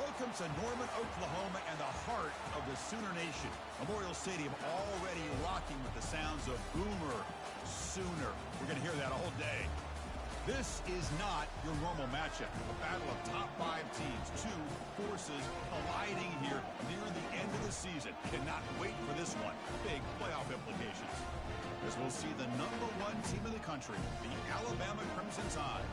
Welcome to Norman, Oklahoma, and the heart of the Sooner Nation. Memorial Stadium already rocking with the sounds of Boomer Sooner. We're going to hear that all day. This is not your normal matchup. A battle of top 5 teams, 2 forces colliding here near the end of the season. Cannot wait for this one. Big playoff implications. As we'll see the #1 team in the country, the Alabama Crimson Tide,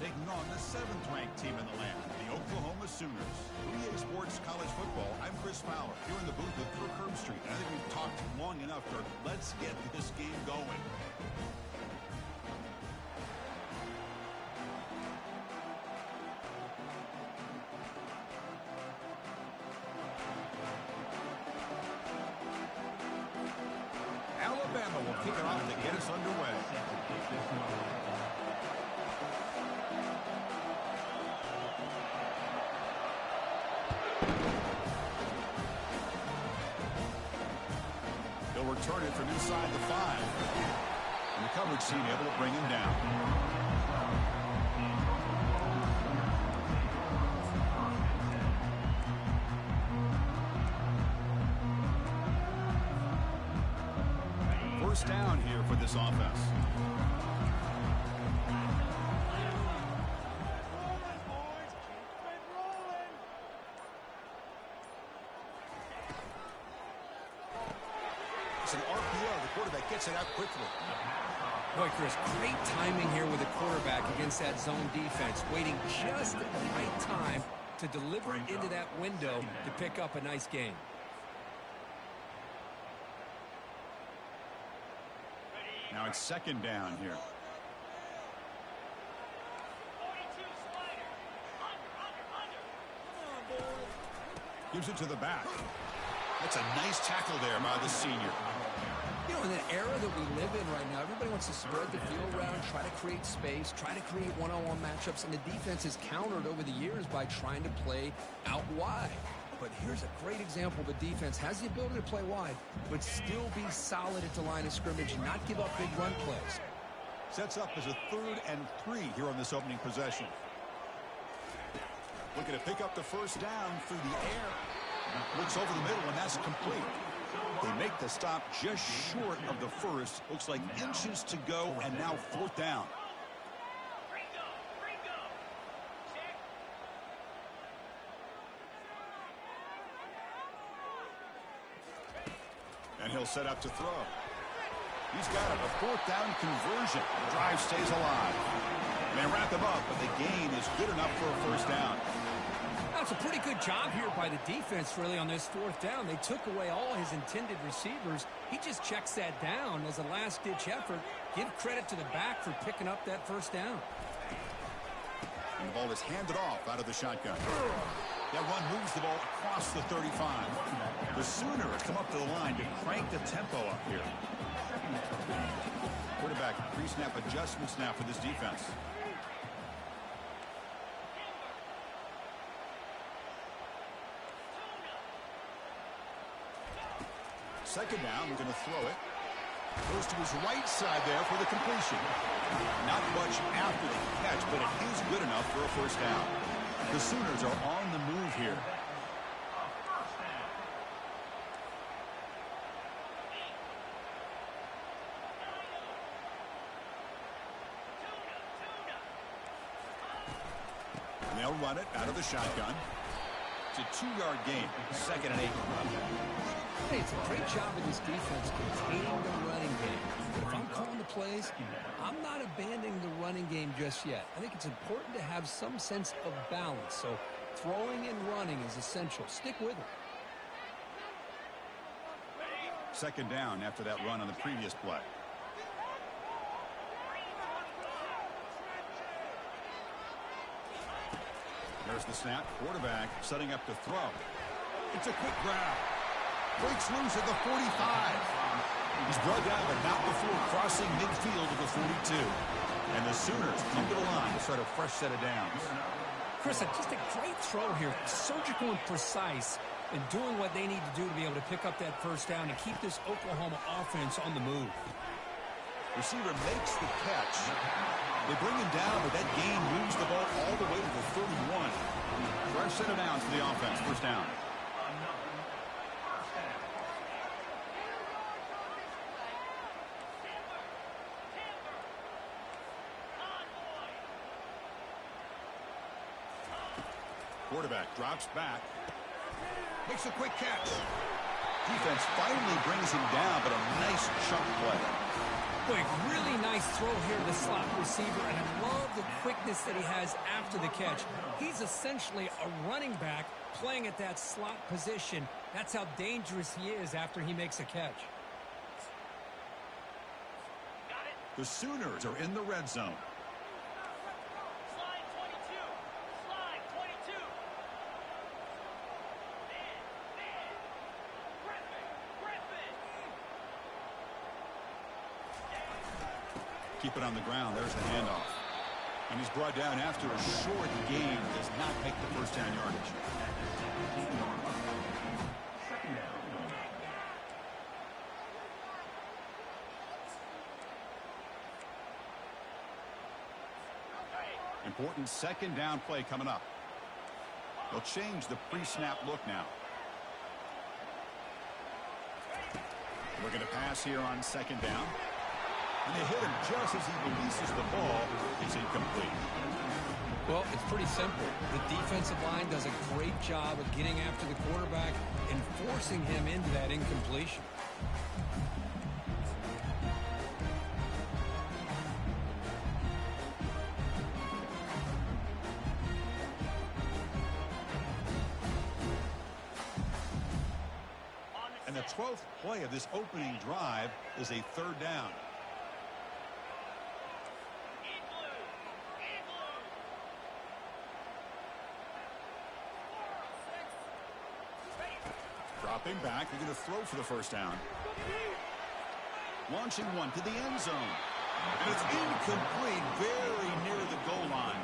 taking on the 7th-ranked team in the land, the Oklahoma Sooners. EA Sports College Football, I'm Chris Fowler, here in the booth with Kirk Herbstreit. I think we've talked long enough, Kirk. Let's get this game going. Alabama will kick it off to get us underway. He'll return it from inside the 5. And the coverage team able to bring him down. First down here for this offense. It's an RPO. The quarterback gets it out quickly. Boy, Chris, great timing here with the quarterback against that zone defense, waiting just at the right time to deliver it into that window to pick up a nice gain. Now it's second down here. Gives it to the back. That's a nice tackle there by the senior. You know, in the era that we live in right now, everybody wants to spread the field around, try to create space, try to create one-on-one matchups, and the defense has countered over the years by trying to play out wide. But here's a great example. The defense has the ability to play wide, but still be solid at the line of scrimmage and not give up big run plays. Sets up as a 3rd and 3 here on this opening possession. Looking to pick up the first down through the air. Looks over the middle, and that's complete. They make the stop just short of the first. Looks like inches to go, and now 4th down. And he'll set up to throw. He's got it, a 4th down conversion. The drive stays alive. They wrap him up, but the gain is good enough for a first down. That's a pretty good job here by the defense, really, on this 4th down. They took away all his intended receivers. He just checks that down as a last-ditch effort. Give credit to the back for picking up that first down. And the ball is handed off out of the shotgun. That run moves the ball across the 35. The Sooners come up to the line to crank the tempo up here. Quarterback pre-snap adjustments now for this defense. Second down, we're going to throw it. Goes to his right side there for the completion. Not much after the catch, but it is good enough for a first down. The Sooners are on the move here. And they'll run it out of the shotgun. It's a 2-yard gain, 2nd and 8. Hey, it's a great job of this defense containing the running game. But if I'm calling the plays, I'm not abandoning the running game just yet. I think it's important to have some sense of balance. So throwing and running is essential. Stick with it. Second down after that run on the previous play. There's the snap. Quarterback setting up to throw. It's a quick grab. Breaks loose at the 45. He's brought down, but not before crossing midfield to the 42. And the Sooners come to the line to start a fresh set of downs. Chris, just a great throw here. Surgical and precise in doing what they need to do to be able to pick up that first down and keep this Oklahoma offense on the move. Receiver makes the catch. They bring him down, but that gain moves the ball all the way to the 31. set of downs for the offense. First down. Quarterback drops back. Makes a quick catch. Defense finally brings him down, but a nice chunk play. Quick, really nice throw here to the slot receiver, and I love the quickness that he has after the catch. He's essentially a running back playing at that slot position. That's how dangerous he is after he makes a catch. The Sooners are in the red zone. Keep it on the ground. There's the handoff. And he's brought down after a short gain. Does not make the first down yardage. Important second down play coming up. They'll change the pre-snap look now. Looking to pass here on second down. And they hit him just as he releases the ball. It's incomplete. Well, it's pretty simple. The defensive line does a great job of getting after the quarterback and forcing him into that incompletion. And the 12th play of this opening drive is a third down. Dropping back, they're going to throw for the first down. Launching one to the end zone. And it's incomplete, very near the goal line.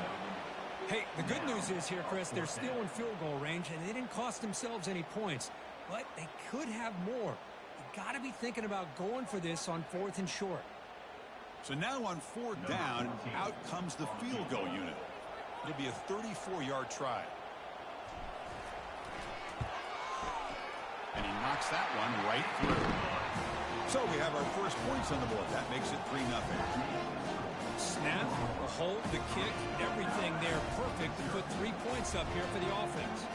Hey, the good news is here, Chris, they're still in field goal range, and they didn't cost themselves any points. But they could have more. You got to be thinking about going for this on 4th and short. So now on 4th down, out comes the field goal unit. It'll be a 34-yard try. And he knocks that one right through. So we have our first points on the board. That makes it 3-0. Snap, the hold, the kick, everything there perfect to put 3 points up here for the offense.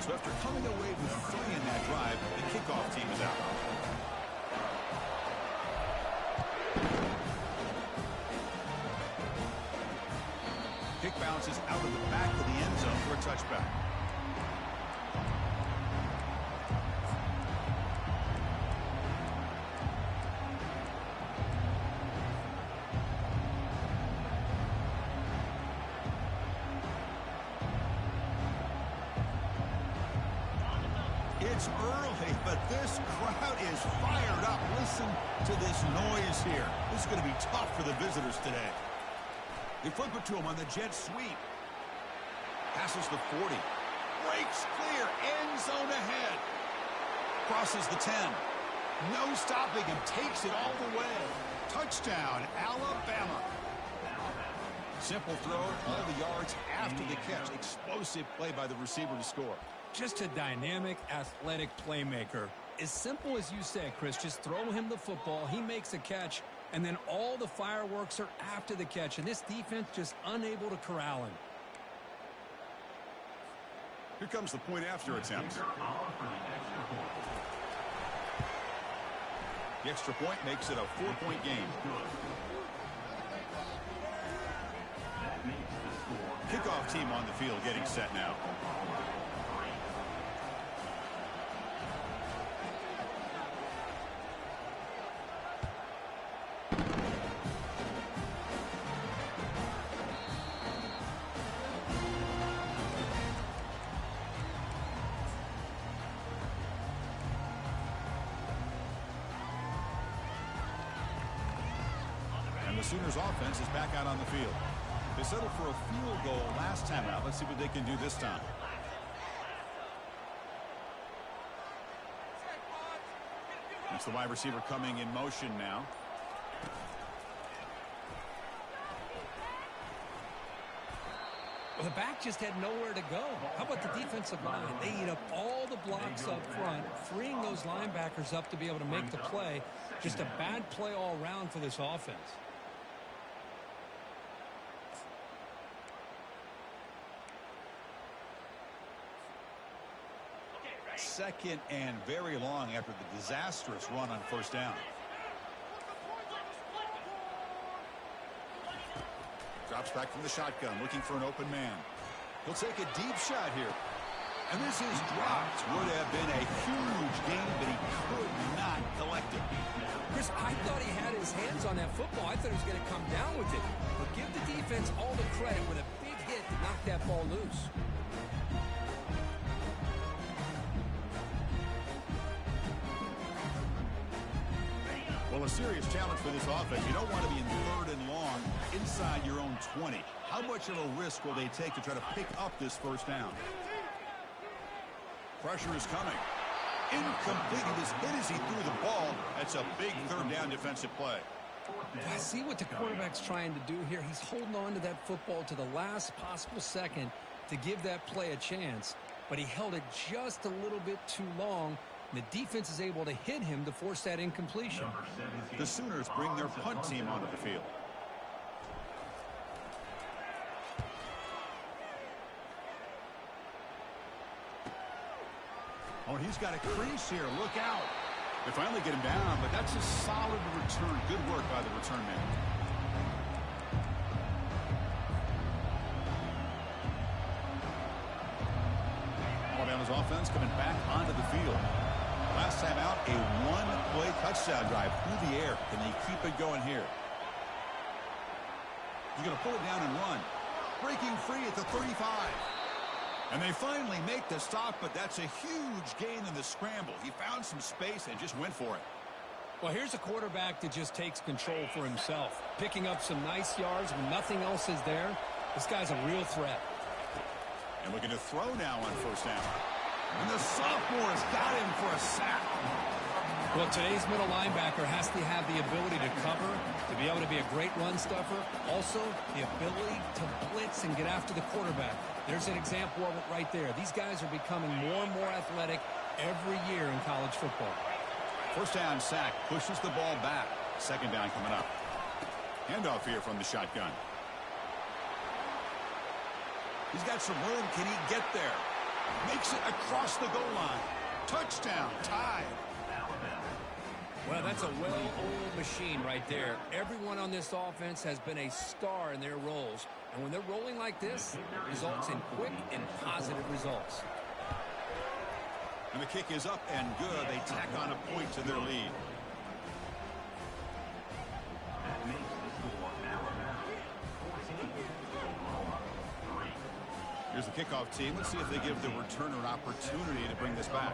So after coming away with 3 in that drive, the kickoff team is out. Kick bounces out of the back of the end zone for a touchback. It's early, but this crowd is fired up. Listen to this noise here. This is going to be tough for the visitors today. They flip it to him on the jet sweep. Passes the 40. Breaks clear. End zone ahead. Crosses the 10. No stopping him. Takes it all the way. Touchdown, Alabama. Simple throw. All the yards after the catch. Explosive play by the receiver to score. Just a dynamic, athletic playmaker. As simple as you said, Chris, just throw him the football. He makes a catch. And then all the fireworks are after the catch. And this defense just unable to corral him. Here comes the point after attempt. The extra point makes it a 4-point game. Kickoff team on the field getting set now. The Sooners offense is back out on the field. They settled for a field goal last time out. Let's see what they can do this time. It's the wide receiver coming in motion now. Well, the back just had nowhere to go. How about the defensive line? They eat up all the blocks up front, freeing those linebackers up to be able to make the play. Just a bad play all around for this offense. Second and very long after the disastrous run on first down. Drops back from the shotgun, looking for an open man. He'll take a deep shot here. And this is dropped. Would have been a huge gain, but he could not collect it. Chris, I thought he had his hands on that football. I thought he was going to come down with it. But give the defense all the credit with a big hit to knock that ball loose. Well, a serious challenge for this offense. You don't want to be in third and long inside your own 20. How much of a risk will they take to try to pick up this first down? Pressure is coming. Incomplete. He was hit as he threw the ball. That's a big third down defensive play. I see what the quarterback's trying to do here. He's holding on to that football to the last possible second to give that play a chance. But he held it just a little bit too long. The defense is able to hit him to force that incompletion. The Sooners bring their punt team onto the field. Oh, he's got a crease here. Look out. They finally get him down, but that's a solid return. Good work by the return man. Alabama's offense coming back onto the field. Last time out, a one-play touchdown drive through the air. Can they keep it going here? He's going to pull it down and run. Breaking free at the 35. And they finally make the stop, but that's a huge gain in the scramble. He found some space and just went for it. Well, here's a quarterback that just takes control for himself. Picking up some nice yards when nothing else is there. This guy's a real threat. And looking to throw now on first down. And the sophomore has got him for a sack. Well, today's middle linebacker has to have the ability to cover, to be able to be a great run stuffer. Also, the ability to blitz and get after the quarterback. There's an example of it right there. These guys are becoming more and more athletic every year in college football. First down sack, pushes the ball back. Second down coming up. Handoff here from the shotgun. He's got some room. Can he get there? Makes it across the goal line. Touchdown, tied. Well, that's a well-oiled machine right there. Everyone on this offense has been a star in their roles. And when they're rolling like this, it results in quick and positive results. And the kick is up and good. They tack on a point to their lead. Here's the kickoff team. Let's see if they give the returner an opportunity to bring this back.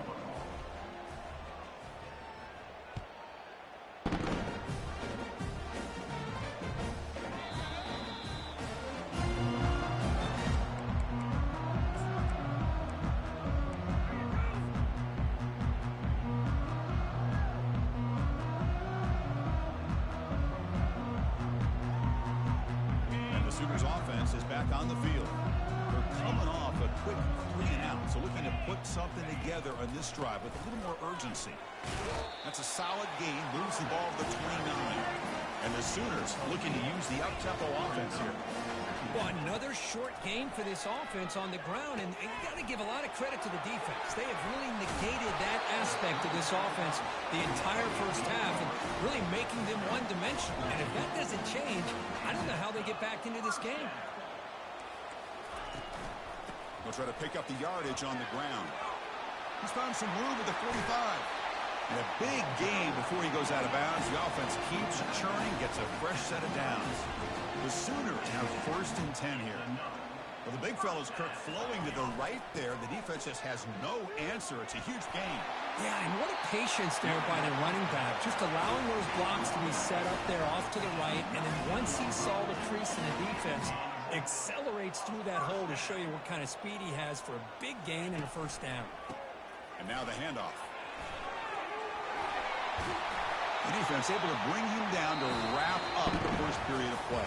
And the Sooners offense is back on the field. Coming off a quick 3-and-out, so looking to put something together on this drive with a little more urgency. That's a solid gain, moves the ball to the 29. And the Sooners looking to use the up-tempo offense here. Well, another short game for this offense on the ground, and you got to give a lot of credit to the defense. They have really negated that aspect of this offense the entire first half and really making them one-dimensional. And if that doesn't change, I don't know how they get back into this game. They'll try to pick up the yardage on the ground. He's found some room at the 45. And a big gain before he goes out of bounds. The offense keeps churning, gets a fresh set of downs. The Sooners have first and 10 here. Well, the big fella's Kirk flowing to the right there. The defense just has no answer. It's a huge gain. Yeah, and what a patience there by the running back. Just allowing those blocks to be set up there off to the right. And then once he saw the crease in the defense, accelerates through that hole to show you what kind of speed he has for a big gain and a first down. And now the handoff. The defense able to bring him down to wrap up the first period of play.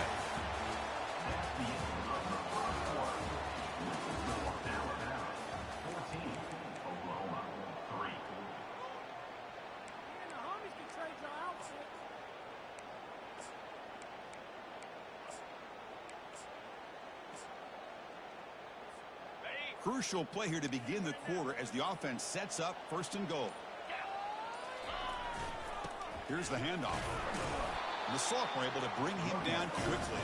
Crucial play here to begin the quarter as the offense sets up 1st and goal. Here's the handoff. And the sophomore able to bring him down quickly.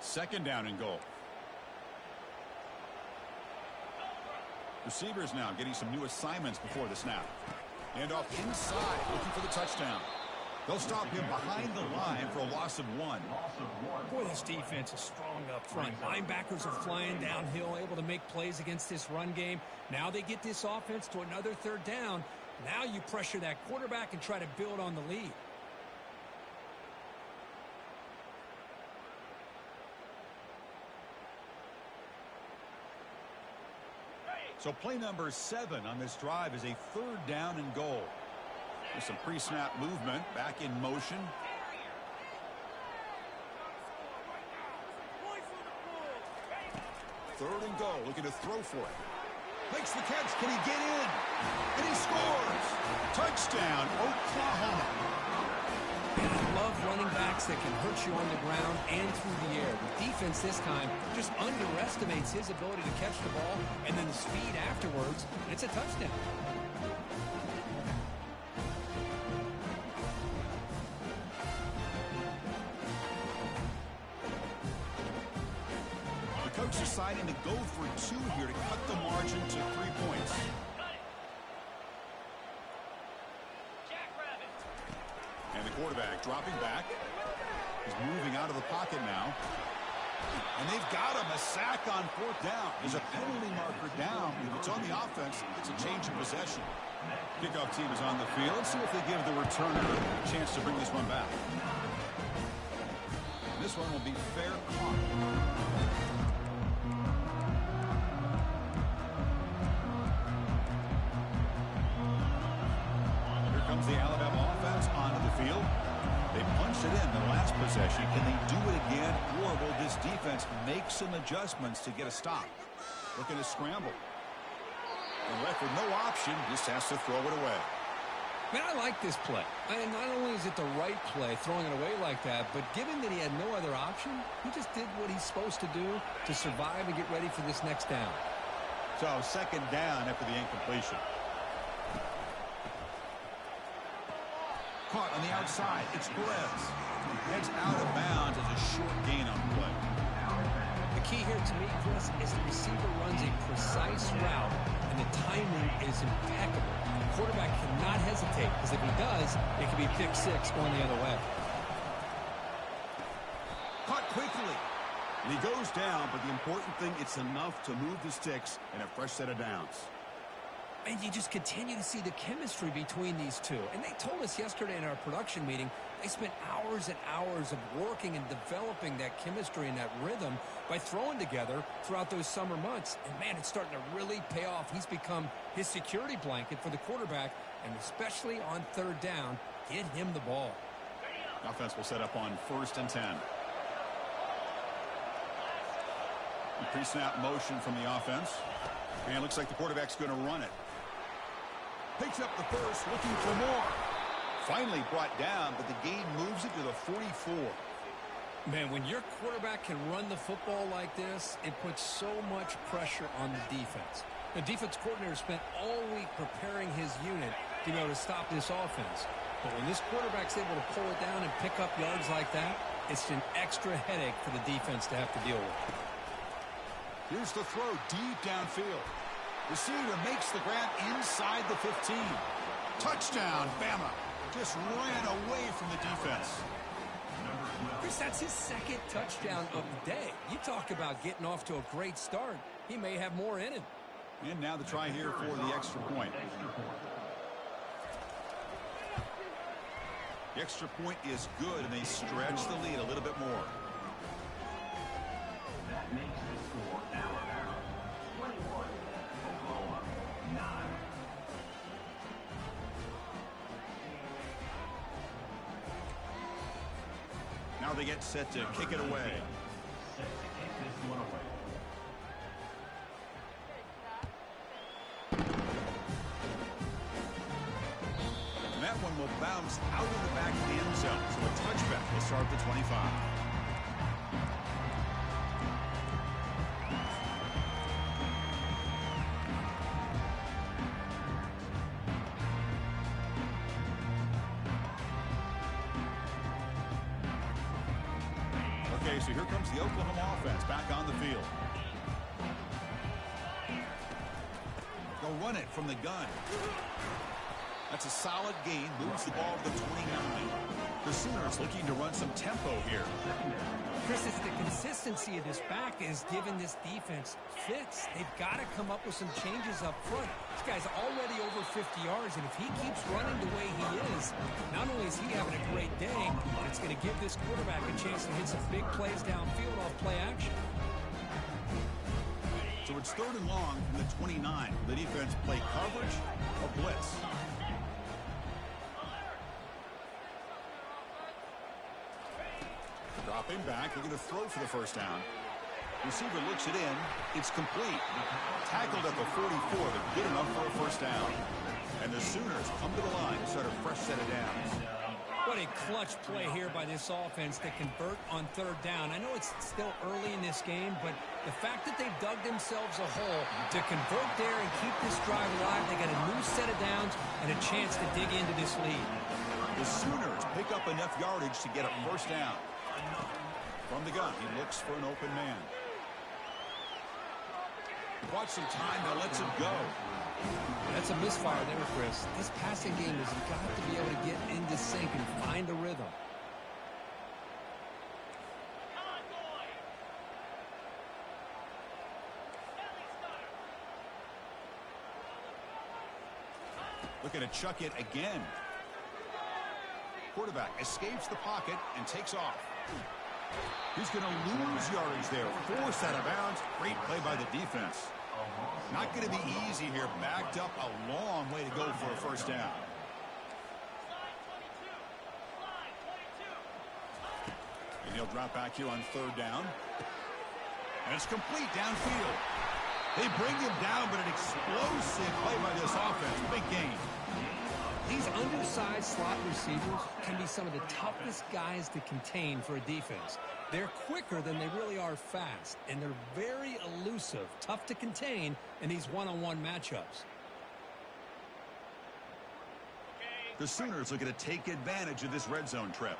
Second down and goal. Receivers now getting some new assignments before the snap. Handoff inside, looking for the touchdown. They'll stop him behind the line for a loss of 1. Boy, this defense is strong up front. Linebackers are flying downhill, able to make plays against this run game. Now they get this offense to another 3rd down. Now you pressure that quarterback and try to build on the lead. So play number 7 on this drive is a 3rd down and goal. With some pre-snap movement, back in motion. Third and goal, looking to throw for it. Makes the catch, can he get in? And he scores! Touchdown, Oklahoma. And I love running backs that can hurt you on the ground and through the air. The defense this time just underestimates his ability to catch the ball, and then the speed afterwards, it's a touchdown. Deciding to go for 2 here to cut the margin to 3 points. And the quarterback dropping back. He's moving out of the pocket now. And they've got him. A sack on 4th down. There's a penalty marker down. If it's on the offense, it's a change of possession. Kickoff team is on the field. Let's see if they give the returner a chance to bring this one back. This one will be fair caught. The Alabama offense onto the field. They punched it in the last possession. Can they do it again, or will this defense make some adjustments to get a stop? Looking to scramble. And left with no option, just has to throw it away. Man, I like this play. And not only is it the right play, throwing it away like that, but given that he had no other option, he just did what he's supposed to do to survive and get ready for this next down. So 2nd down after the incompletion. Caught on the outside. It's Perez. Heads out of bounds as a short gain on the play. The key here to me, Chris, is the receiver runs a precise route, and the timing is impeccable. The quarterback cannot hesitate, because if he does, it could be pick 6 going the other way. Caught quickly. And he goes down, but the important thing, it's enough to move the sticks and a fresh set of downs. And you just continue to see the chemistry between these two. And they told us yesterday in our production meeting, they spent hours and hours of working and developing that chemistry and that rhythm by throwing together throughout those summer months. And, man, it's starting to really pay off. He's become his security blanket for the quarterback, and especially on 3rd down, get him the ball. Offense will set up on 1st and 10. Pre-snap motion from the offense. And it looks like the quarterback's going to run it. Picks up the first, looking for more. Finally brought down, but the gain moves it to the 44. Man, when your quarterback can run the football like this, it puts so much pressure on the defense. The defense coordinator spent all week preparing his unit to be able to stop this offense. But when this quarterback's able to pull it down and pick up yards like that, it's an extra headache for the defense to have to deal with. Here's the throw deep downfield. Receiver makes the grab inside the 15. Touchdown, Bama. Just ran away from the defense. Chris, that's his 2nd touchdown of the day. You talk about getting off to a great start. He may have more in him. And now the try here for the extra point. The extra point is good, and they stretch the lead a little bit more. That makes the score Alabama 21, Oklahoma 9. they get set to kick it away. And that one will bounce out of the back of the end zone. So a touchback will start the 25. Okay, so here comes the Oklahoma offense back on the field. They'll run it from the gun. That's a solid gain. Moves the ball to the 29. The Sooners looking to run some tempo here. Chris, it's the consistency of this back is giving this defense fits. They've got to come up with some changes up front. This guy's already over 50 yards, and if he keeps running the way he is, not only is he having a great day, but it's going to give this quarterback a chance to hit some big plays downfield off play action. So it's 3rd and long from the 29. The defense play coverage or blitz. Dropping back, they're going to throw for the first down. Receiver looks it in. It's complete. Tackled at the 44, but good enough for a first down. And the Sooners come to the line to start a fresh set of downs. What a clutch play here by this offense to convert on 3rd down. I know it's still early in this game, but the fact that they've dug themselves a hole to convert there and keep this drive alive, they got a new set of downs and a chance to dig into this lead. The Sooners pick up enough yardage to get a first down. From the gun, he looks for an open man. Watch some time, now lets it go. That's a misfire there, Chris. This passing game has got to be able to get into sync and find a rhythm. Looking to chuck it again. Quarterback escapes the pocket and takes off. He's going to lose yardage there. Forced out of bounds. Great play by the defense. Not going to be easy here. Backed up a long way to go for a first down. And he'll drop back here on 3rd down. And it's complete downfield. They bring him down, but an explosive play by this offense. Big gain. These undersized slot receivers can be some of the toughest guys to contain for a defense. They're quicker than they really are fast, and they're very elusive, tough to contain in these one-on-one matchups. The Sooners are going to take advantage of this red zone trip.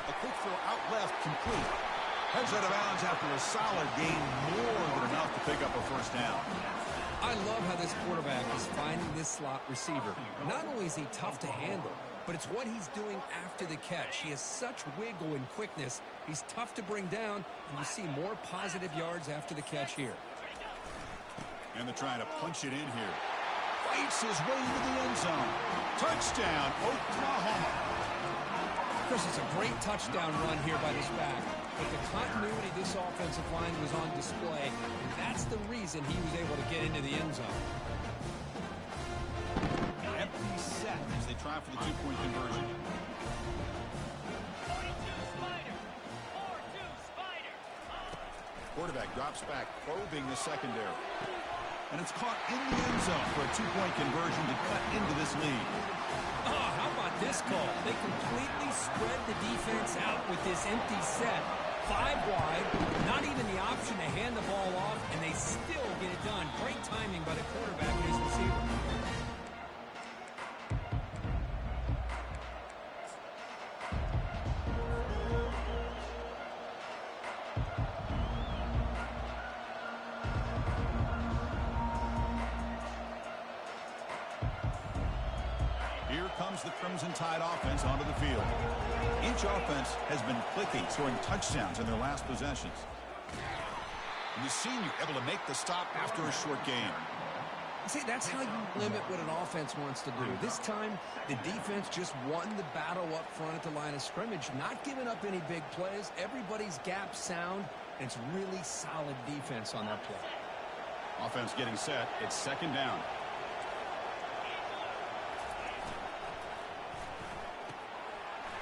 A quick throw out left, complete. Heads out of bounds after a solid gain, more than enough to pick up a first down. I love how this quarterback is finding this slot receiver. Not only is he tough to handle, but it's what he's doing after the catch. He has such wiggle and quickness. He's tough to bring down, and you see more positive yards after the catch here. And they're trying to punch it in here. Fights his way into the end zone. Touchdown, Oklahoma. Chris, it's a great touchdown run here by this back. But the continuity of this offensive line was on display, and that's the reason he was able to get into the end zone. Empty set as they try for the 2-point conversion. Quarterback drops back, probing the secondary. And it's caught in the end zone for a 2-point conversion to cut into this lead. Oh, how about this call? They completely spread the defense out with this empty set. 5 wide, not even the option to hand the ball off, and they still get it done. Great timing by the quarterback and his receiver. Here comes the Crimson Tide offense onto the field. Each offense has been clicking, scoring touchdowns in their last possessions. And the senior able to make the stop after a short game. See, that's how you limit what an offense wants to do. This time, the defense just won the battle up front at the line of scrimmage, not giving up any big plays. Everybody's gap sound, and it's really solid defense on that play. Offense getting set. It's 2nd down.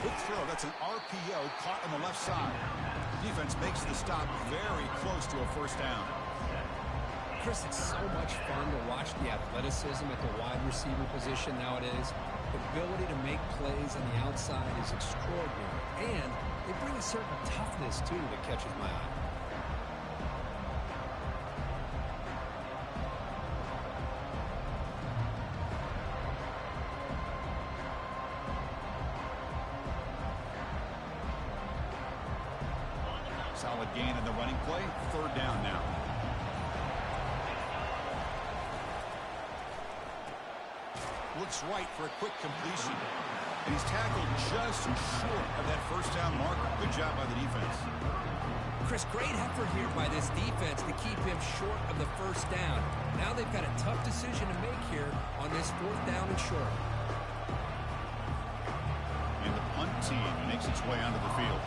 Good throw. That's an RPO caught on the left side. The defense makes the stop very close to a first down. Chris, it's so much fun to watch the athleticism at the wide receiver position nowadays. The ability to make plays on the outside is extraordinary, and they bring a certain toughness, too, that catches my eye. Solid gain in the running play. Third down now. Looks right for a quick completion. And he's tackled just short of that first down marker. Good job by the defense. Chris, great effort here by this defense to keep him short of the first down. Now they've got a tough decision to make here on this fourth down and short. And the punt team makes its way onto the field.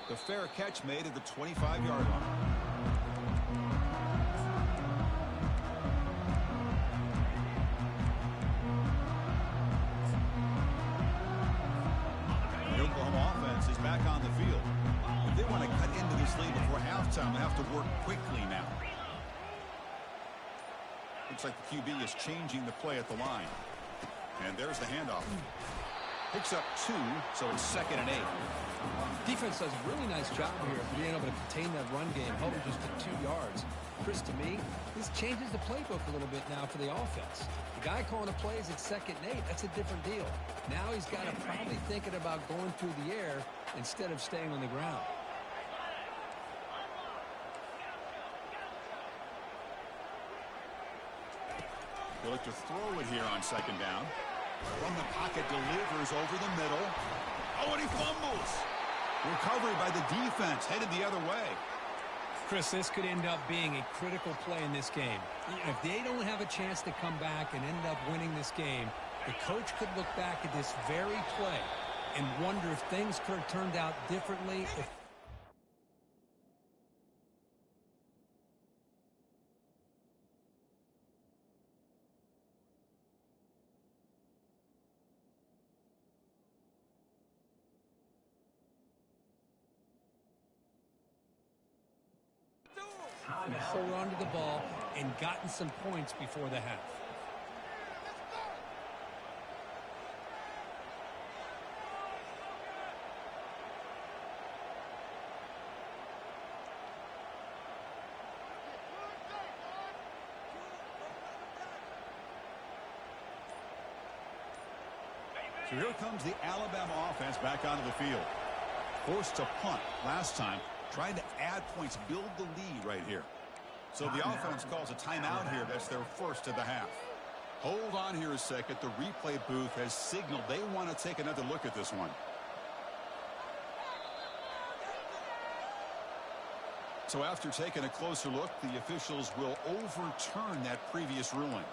The fair catch made at the 25-yard line. The Oklahoma offense is back on the field. If they want to cut into this lead before halftime, they have to work quickly now. Looks like the QB is changing the play at the line. And there's the handoff. Picks up 2, so it's 2nd and 8. Defense does a really nice job here of being able to contain that run game, held it just to 2 yards. Chris, to me, this changes the playbook a little bit now for the offense. The guy calling the plays at 2nd and 8, that's a different deal. Now he's got to probably thinking about going through the air instead of staying on the ground. They'll look to throw it here on 2nd down. From the pocket, delivers over the middle. Oh, and he fumbles. Recovery by the defense, headed the other way. Chris, this could end up being a critical play in this game. If they don't have a chance to come back and end up winning this game, the coach could look back at this very play and wonder if things could have turned out differently. Hold on to the ball and gotten some points before the half. So here comes the Alabama offense back onto the field. Forced to punt last time. Trying to add points, build the lead right here. So the offense calls a timeout here. That's their first of the half. Hold on here a second. The replay booth has signaled they want to take another look at this one. So after taking a closer look, the officials will overturn that previous ruling.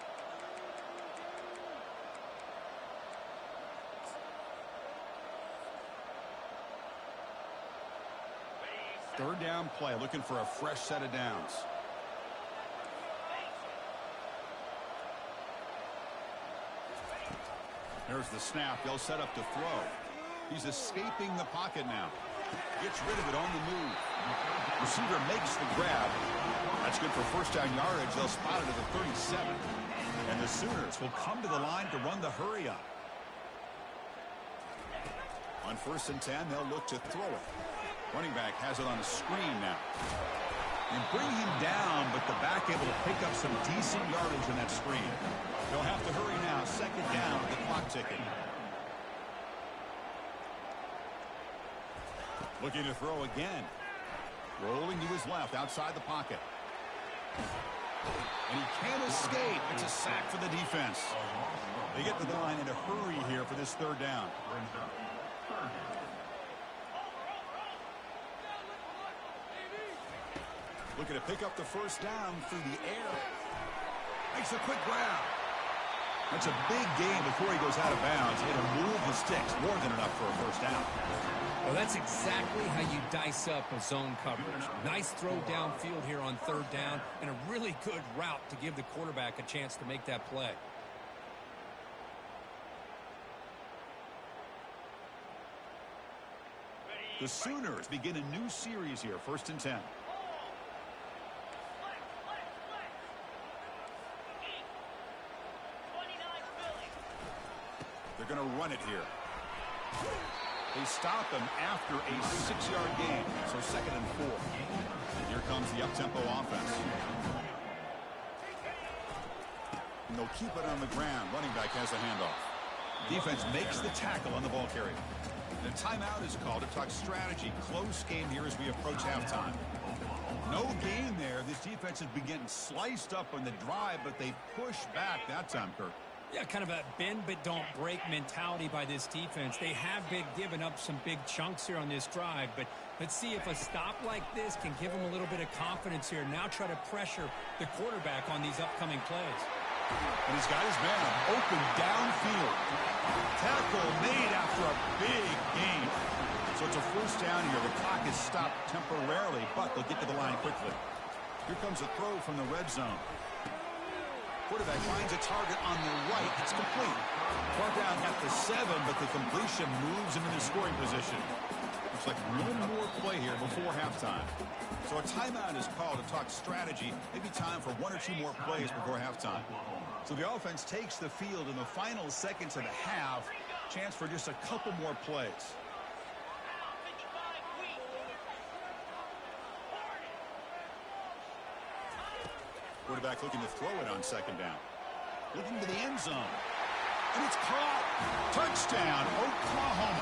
Third down play, looking for a fresh set of downs. There's the snap. They'll set up to throw. He's escaping the pocket now. Gets rid of it on the move. Receiver makes the grab. That's good for first down yardage. They'll spot it at the 37. And the Sooners will come to the line to run the hurry up. On 1st and 10, they'll look to throw it. Running back has it on a screen now. And bring him down, but the back able to pick up some decent yardage in that screen. They'll have to hurry now. 2nd down with the clock ticking. Looking to throw again. Rolling to his left outside the pocket. And he can't escape. It's a sack for the defense. They get to the line in a hurry here for this 3rd down. Looking to pick up the 1st down through the air. Makes a quick grab. And he can't escape. It's a sack for the defense. They get to the line in a hurry here for this 3rd down. Looking to pick up the 1st down through the air. Makes a quick grab. Looking to pick up the 1st down through the air. Makes a quick grab. That's a big gain before he goes out of bounds. It'll move the sticks, more than enough for a first down. Well, that's exactly how you dice up a zone coverage. Nice throw downfield here on third down, and a really good route to give the quarterback a chance to make that play. The Sooners begin a new series here, 1st and 10. They're going to run it here. They stop him after a 6-yard gain, so 2nd and 4. Here comes the up-tempo offense. And they'll keep it on the ground. Running back has a handoff. Defense makes the tackle on the ball carrier. The timeout is called to talk strategy. Close game here as we approach halftime. No gain there. This defense has been getting sliced up on the drive, but they push back that time, Kirk. Yeah, kind of a bend but don't break mentality by this defense. They have been giving up some big chunks here on this drive, but let's see if a stop like this can give them a little bit of confidence here. Now try to pressure the quarterback on these upcoming plays. And he's got his man open downfield. Tackle made after a big gain. So it's a first down here. The clock is stopped temporarily, but they'll get to the line quickly. Here comes a throw from the red zone. Quarterback finds a target on the right. It's complete. Far down at the 7, but the completion moves him into scoring position. Looks like one more play here before halftime. So a timeout is called to talk strategy. Maybe time for 1 or 2 more plays before halftime. So the offense takes the field in the final seconds of the half. Chance for just a couple more plays. Quarterback looking to throw it on 2nd down. Looking to the end zone. And it's caught. Touchdown, Oklahoma.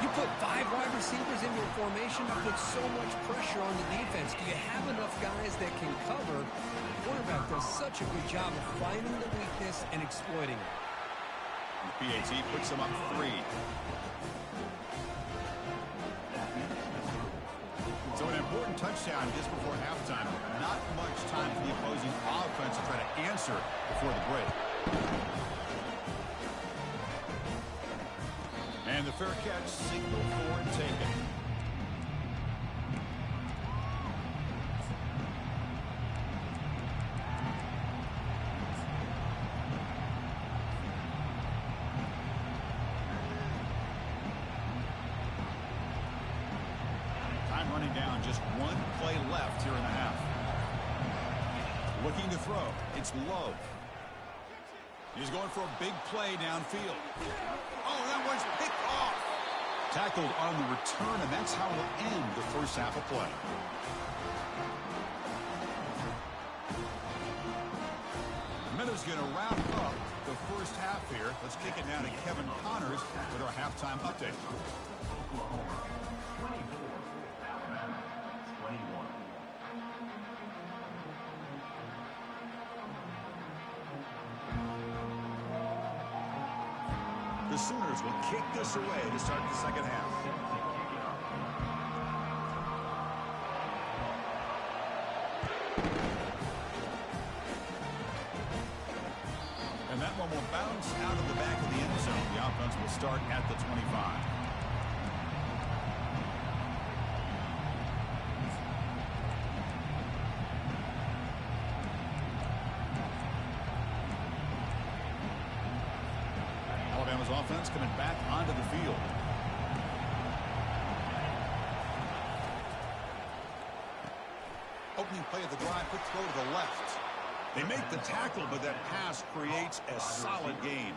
You put 5 wide receivers in your formation, you put so much pressure on the defense. Do you have enough guys that can cover? The quarterback does such a good job of finding the weakness and exploiting it. The PAT puts them up 3. So an important touchdown just before halftime. Not much time for the opposing offense to try to answer before the break. And the fair catch, signal for and taken. Time running down, just 1 play left here in the half. Looking to throw, it's Love. He's going for a big play downfield. Oh, that one's picked off. Tackled on the return, and that's how we'll end the first half of play. Miller's going to wrap up the first half here. Let's kick it now to Kevin Connors with our halftime update. The Sooners will kick this away to start the second half. And that one will bounce out of the back of the end zone. The offense will start at the 25. Alabama's offense coming back onto the field. Opening play of the drive, quick throw to the left. They make the tackle, but that pass creates a solid gain.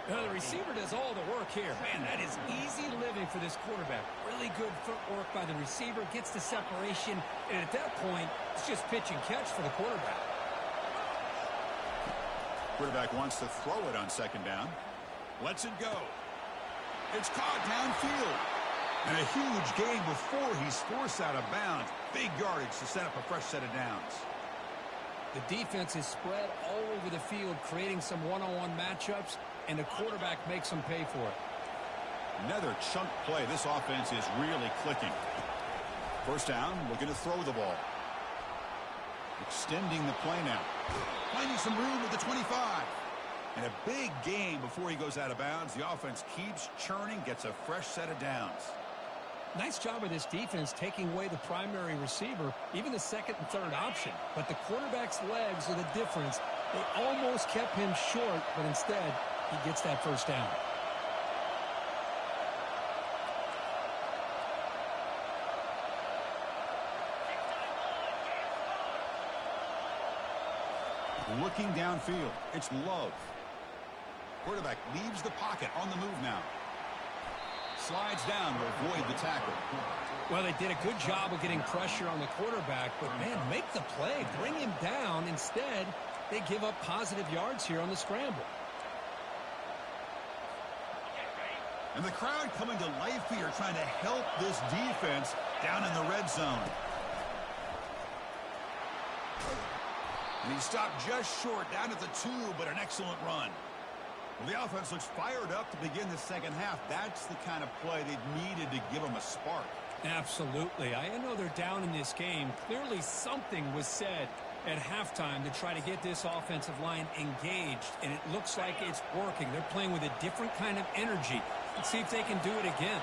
The receiver does all the work here. Man, that is easy living for this quarterback. Really good footwork by the receiver, gets the separation, and at that point, it's just pitch and catch for the quarterback. Quarterback wants to throw it on 2nd down. Lets it go. It's caught downfield. And a huge gain before he's forced out of bounds. Big yardage to set up a fresh set of downs. The defense is spread all over the field, creating some one-on-one matchups, and the quarterback makes them pay for it. Another chunk play. This offense is really clicking. First down, looking to throw the ball. Extending the play now. Finding some room with the 25. And a big game before he goes out of bounds. The offense keeps churning, gets a fresh set of downs. Nice job of this defense taking away the primary receiver, even the second and third option. But the quarterback's legs are the difference. They almost kept him short, but instead, he gets that first down. Looking downfield, it's Love. Quarterback leaves the pocket on the move now. Slides down to avoid the tackle. Well, they did a good job of getting pressure on the quarterback, but, man, make the play. Bring him down. Instead, they give up positive yards here on the scramble. And the crowd coming to life here, trying to help this defense down in the red zone. And he stopped just short, down at the 2, but an excellent run. Well, the offense looks fired up to begin the second half. That's the kind of play they needed to give them a spark. Absolutely. I know they're down in this game. Clearly something was said at halftime to try to get this offensive line engaged, and it looks like it's working. They're playing with a different kind of energy. Let's see if they can do it again.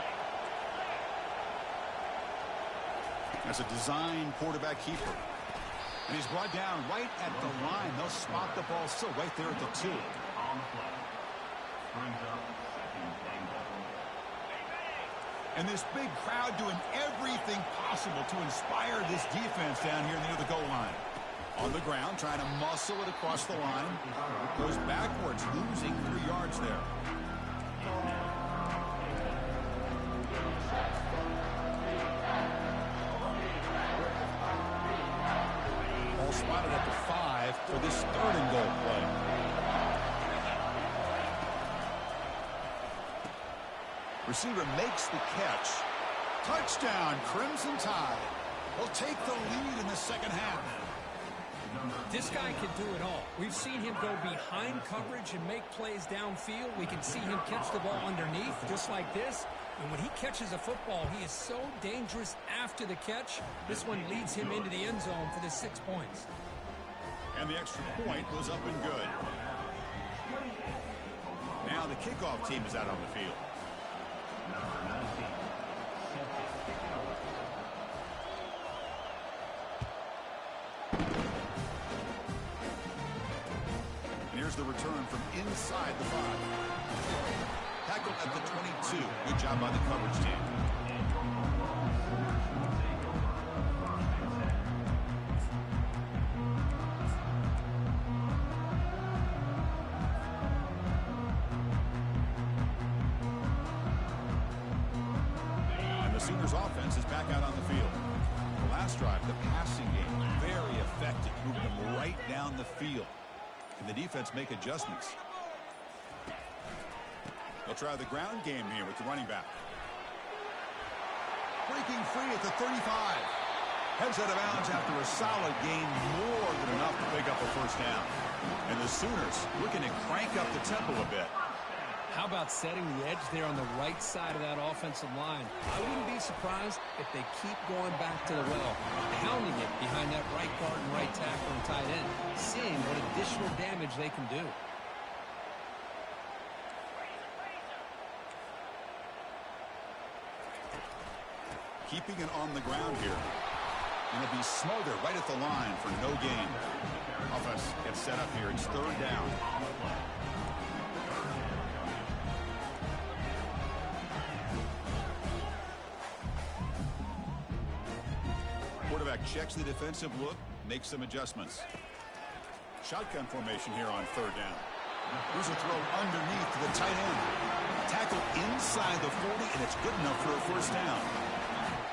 That's a design quarterback keeper. And he's brought down right at the line. They'll spot the ball still right there at the 2. And this big crowd doing everything possible to inspire this defense down here near the goal line. On the ground, trying to muscle it across the line. Goes backwards, losing 3 yards there. Ball spotted at the 5 for this 3rd and goal play. Receiver makes the catch. Touchdown, Crimson Tide. Will take the lead in the second half. This guy can do it all. We've seen him go behind coverage and make plays downfield. We can see him catch the ball underneath, just like this. And when he catches a football, he is so dangerous after the catch. This one leads him into the end zone for the 6 points. And the extra point was up and good. Now the kickoff team is out on the field. And here's the return from inside the 5. Tackled at the 22. Good job by the coverage team. Sooners offense is back out on the field. The last drive, the passing game, very effective, moving them right down the field. Can the defense make adjustments? They'll try the ground game here with the running back. Breaking free at the 35. Heads out of bounds after a solid gain, more than enough to pick up a first down. And the Sooners looking to crank up the tempo a bit. How about setting the edge there on the right side of that offensive line? I wouldn't be surprised if they keep going back to the well, pounding it behind that right guard and right tackle and tight end, seeing what additional damage they can do. Keeping it on the ground here. And it'll be Smother right at the line for no gain. Offense gets set up here. It's 3rd down. Quarterback checks the defensive look, makes some adjustments. Shotgun formation here on 3rd down. Here's a throw underneath to the tight end. Tackle inside the 40, and it's good enough for a first down.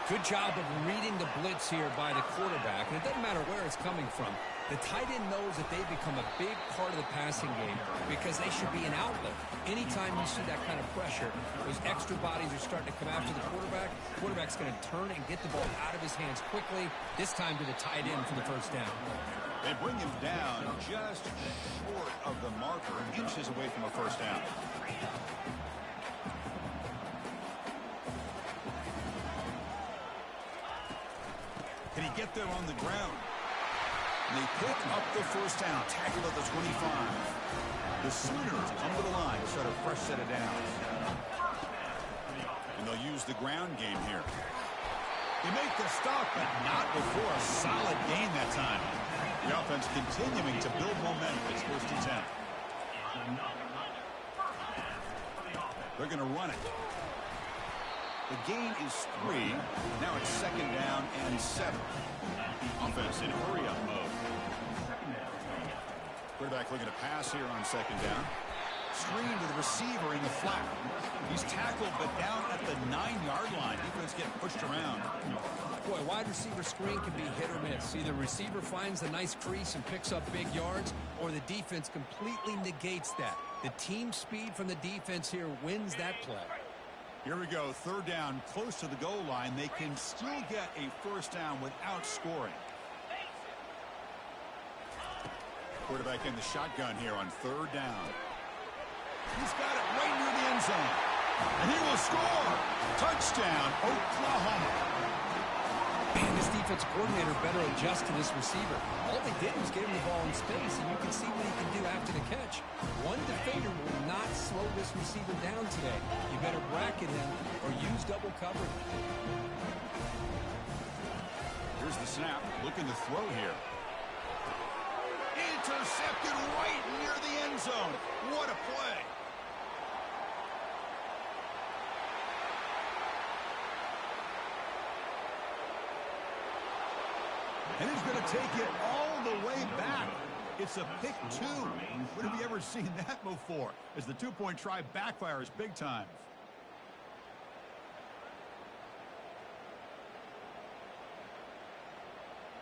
Good job of reading the blitz here by the quarterback, and it doesn't matter where it's coming from. The tight end knows that they've become a big part of the passing game because they should be an outlet. Anytime you see that kind of pressure, those extra bodies are starting to come after the quarterback. Quarterback's going to turn and get the ball out of his hands quickly, this time to the tight end for the first down. They bring him down just short of the marker, inches away from a first down. Can he get there on the ground? They pick up the first down, tackled at the 25. The Sooners come to the line to start a fresh set of downs. And they'll use the ground game here. They make the stop, but not before a solid gain that time. The offense continuing to build momentum. It's first and 10. They're going to run it. The gain is 3. Now it's second down and 7. Offense in hurry-up mode. Quarterback looking to pass here on second down. Screen to the receiver in the flat. He's tackled, but down at the 9-yard line. Defense getting pushed around. Boy, wide receiver screen can be hit or miss. Either receiver finds a nice crease and picks up big yards, or the defense completely negates that. The team speed from the defense here wins that play. Here we go. Third down, close to the goal line. They can still get a first down without scoring. Quarterback in the shotgun here on third down. He's got it right near the end zone. And he will score. Touchdown, Oklahoma. Man, this defense coordinator better adjust to this receiver. All they did was get him the ball in space, and you can see what he can do after the catch. One defender will not slow this receiver down today. You better bracket him or use double coverage. Here's the snap. Looking to throw here. Intercepted right near the end zone. What a play. And he's going to take it all the way back. It's a pick 2. When have you ever seen that before? As the two-point try backfires big time.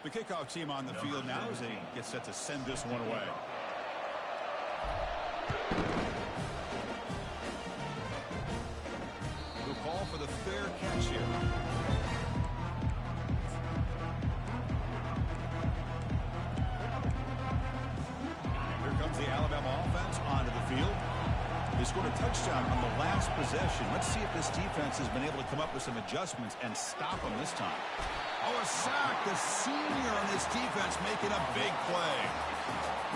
The kickoff team on the field now as they get set to send this one away. We'll call for the fair catch here. The Alabama offense onto the field. They scored a touchdown on the last possession. Let's see if this defense has been able to come up with some adjustments and stop them this time. Oh, a sack. The senior on this defense making a big play.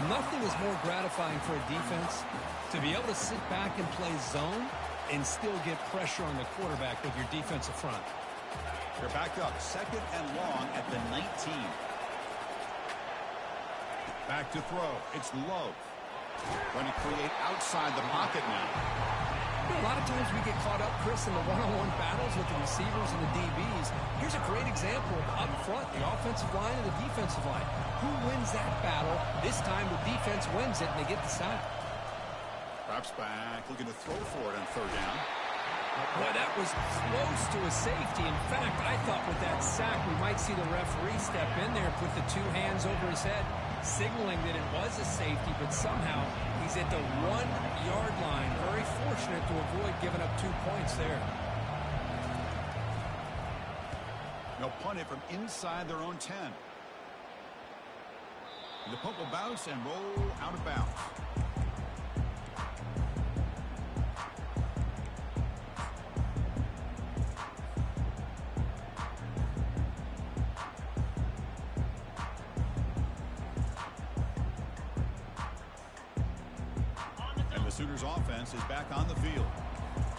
Nothing is more gratifying for a defense to be able to sit back and play zone and still get pressure on the quarterback with your defensive front. They're back up. Second and long at the 19. Back to throw. It's low. Going to create outside the pocket now. A lot of times we get caught up, Chris, in the one-on-one battles with the receivers and the DBs. Here's a great example of up front, the offensive line and the defensive line. Who wins that battle? This time the defense wins it, and they get the sack. Perhaps back, looking to throw for it on third down. Boy, that was close to a safety. In fact, I thought with that sack we might see the referee step in there, put the 2 hands over his head, signaling that it was a safety, but somehow he's at the 1-yard line. Very fortunate to avoid giving up 2 points there. They'll punt it from inside their own 10. And the punt will bounce and roll out of bounds. Sooners offense is back on the field.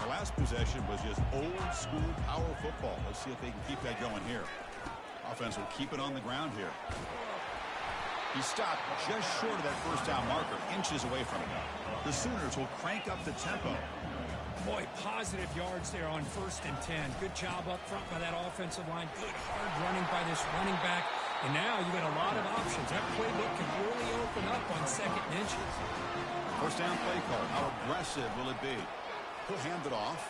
The last possession was just old school power football. Let's see if they can keep that going here. Offense will keep it on the ground here. He stopped just short of that first down marker, inches away from it. The Sooners will crank up the tempo. Boy, positive yards there on 1st and 10. Good job up front by that offensive line. Good hard running by this running back. And now you got a lot of options. That playbook can really open up on 2nd and inches. First down play call. How aggressive will it be? He'll hand it off.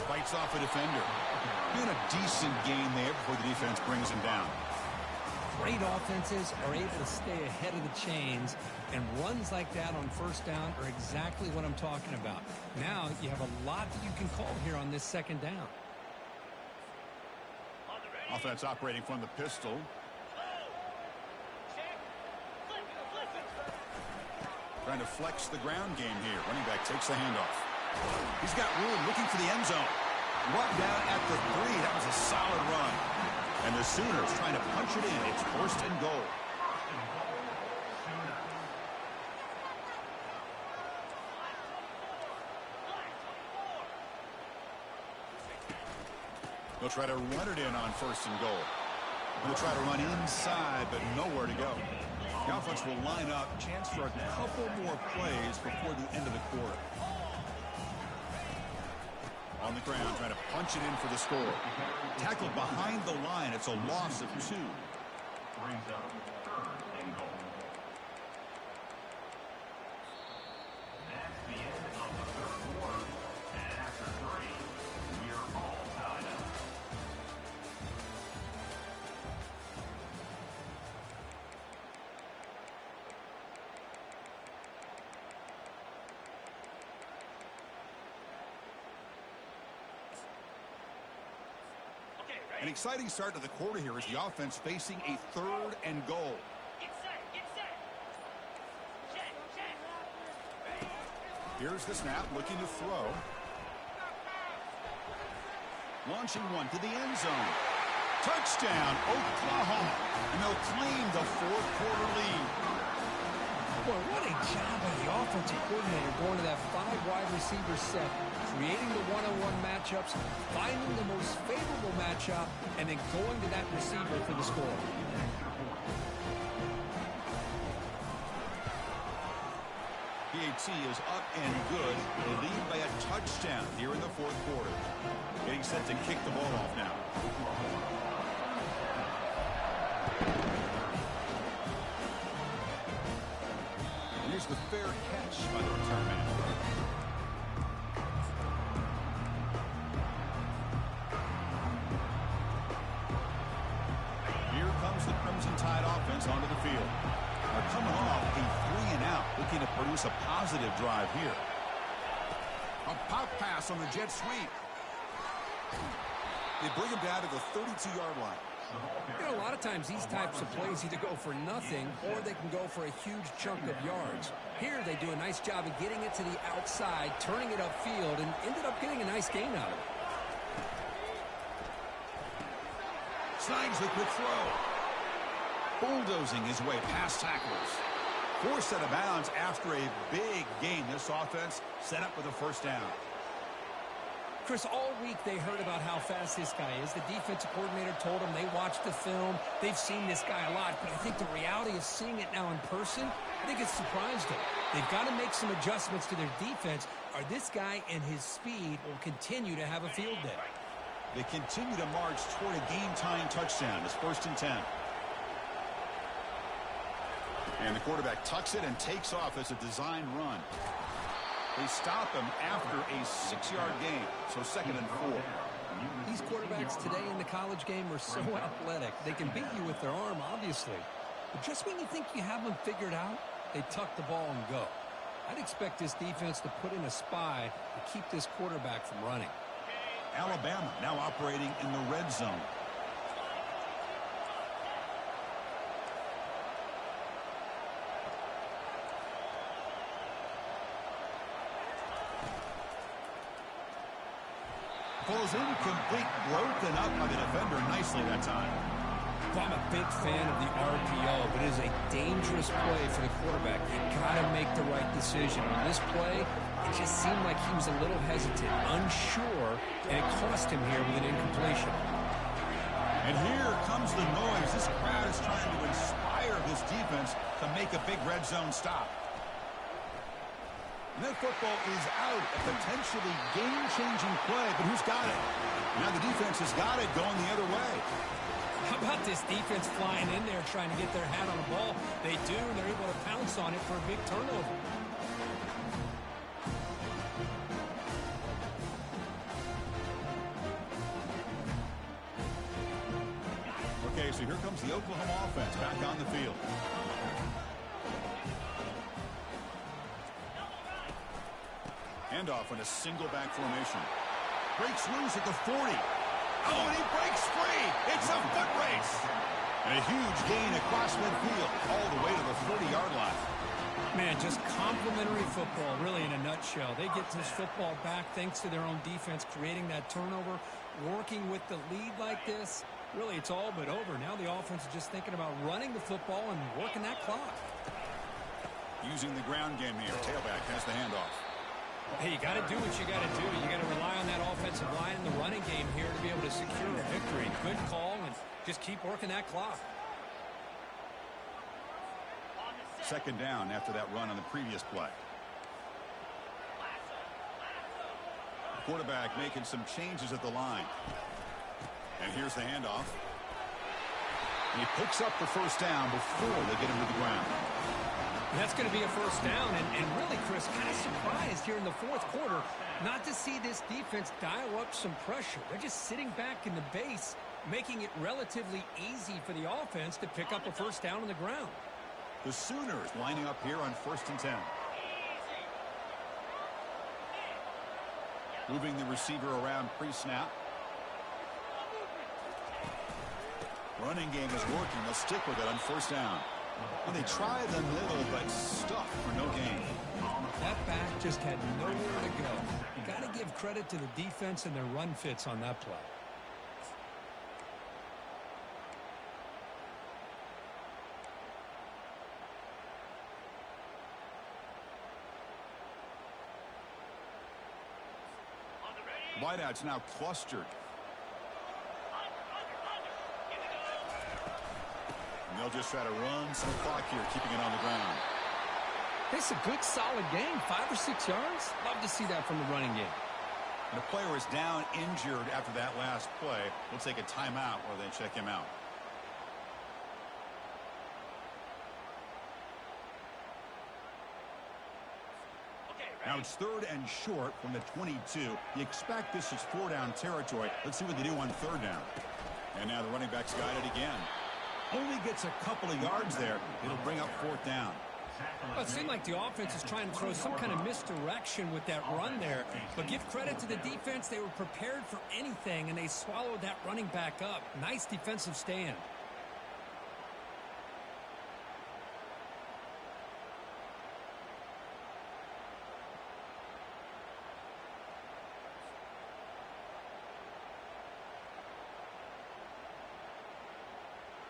Fights off a defender. Doing a decent gain there before the defense brings him down. Great offenses are able to stay ahead of the chains, and runs like that on 1st down are exactly what I'm talking about. Now you have a lot that you can call here on this 2nd down. Offense operating from the pistol. Trying to flex the ground game here. Running back takes the handoff. He's got room, looking for the end zone. Run down at the 3. That was a solid run. And the Sooners trying to punch it in. It's first and goal. They'll try to run it in on first and goal. They'll try to run inside, but nowhere to go. The offense will line up. Chance for a couple more plays before the end of the quarter. On the ground, trying to punch it in for the score. Tackled behind the line. It's a loss of 2. Brings up third and goal. That's the end of the third quarter. And after 3, we're all tied up. An exciting start to the quarter here as the offense facing a third and goal. Get set, get set. Check, check. Here's the snap, looking to throw. Launching one to the end zone. Touchdown, Oklahoma. And they'll claim the fourth quarter lead. Boy, what a job by the offensive coordinator going to that 5 wide receiver set, creating the one-on-one matchups, finding the most favorable matchup, and then going to that receiver for the score. PAT is up and good. They lead by a touchdown here in the fourth quarter. Getting set to kick the ball off now. Here's the fair catch by the return man. Here comes the Crimson Tide offense onto the field. They're coming off a 3-and-out, looking to produce a positive drive here. A pop pass on the jet sweep. They bring him down to the 32-yard line. You know, a lot of times these types of plays either go for nothing or they can go for a huge chunk of yards. Here they do a nice job of getting it to the outside, turning it upfield, and ended up getting a nice gain out of it. Snags the quick throw. Bulldozing his way past tacklers. Forced out of bounds after a big gain. This offense set up with a first down. Chris, all week they heard about how fast this guy is. The defensive coordinator told them they watched the film. They've seen this guy a lot. But I think the reality of seeing it now in person, I think it's surprised them. They've got to make some adjustments to their defense, or this guy and his speed will continue to have a field day. They continue to march toward a game-tying touchdown. It's first and 10. And the quarterback tucks it and takes off as a design run. They stop him after a 6-yard gain, so second and 4. These quarterbacks today in the college game are so athletic. They can beat you with their arm, obviously. But just when you think you have them figured out, they tuck the ball and go. I'd expect this defense to put in a spy to keep this quarterback from running. Alabama now operating in the red zone. Falls incomplete, broken up by the defender nicely that time. I'm a big fan of the RPO, but it is a dangerous play for the quarterback. You got to make the right decision. On this play, it just seemed like he was a little hesitant, unsure, and it cost him here with an incompletion. And here comes the noise. This crowd is trying to inspire this defense to make a big red zone stop. And that football is out. A potentially game-changing play, but who's got it? Now the defense has got it going the other way. How about this defense flying in there trying to get their hat on the ball? They do, and they're able to pounce on it for a big turnover. Okay, so here comes the Oklahoma offense back on the field. Handoff in a single back formation. Breaks loose at the 40. Oh, and he breaks free. It's a foot race. And a huge gain across midfield all the way to the 30-yard line. Man, just complimentary football, really, in a nutshell. They get this football back thanks to their own defense, creating that turnover, working with the lead like this. Really, it's all but over. Now the offense is just thinking about running the football and working that clock. Using the ground game here. Tailback has the handoff. Hey, you got to do what you got to do. You got to rely on that offensive line in the running game here to be able to secure a victory. Good call, and just keep working that clock. Second down after that run on the previous play. The quarterback making some changes at the line. And here's the handoff. And he picks up the first down before they get him to the ground. That's going to be a first down, and really, Chris, kind of surprised here in the fourth quarter not to see this defense dial up some pressure. They're just sitting back in the base, making it relatively easy for the offense to pick up a first down on the ground. The Sooners lining up here on 1st and 10. Moving the receiver around pre-snap. Running game is working. They'll stick with it on first down. Well, they try the middle, but stuck for no gain. That back just had nowhere to go. You got to give credit to the defense and their run fits on that play. Wideouts now clustered. And they'll just try to run some clock here, keeping it on the ground. It's a good, solid game. 5 or 6 yards. Love to see that from the running game. And the player is down injured after that last play. We'll take a timeout or they check him out. Now it's 3rd and short from the 22. You expect this is 4-down territory. Let's see what they do on 3rd down. And now the running back's guided again. Only gets a couple of yards there. It'll bring up 4th down. Well, it seemed like the offense is trying to throw some kind of misdirection with that run there. But give credit to the defense. They were prepared for anything, and they swallowed that running back up. Nice defensive stand.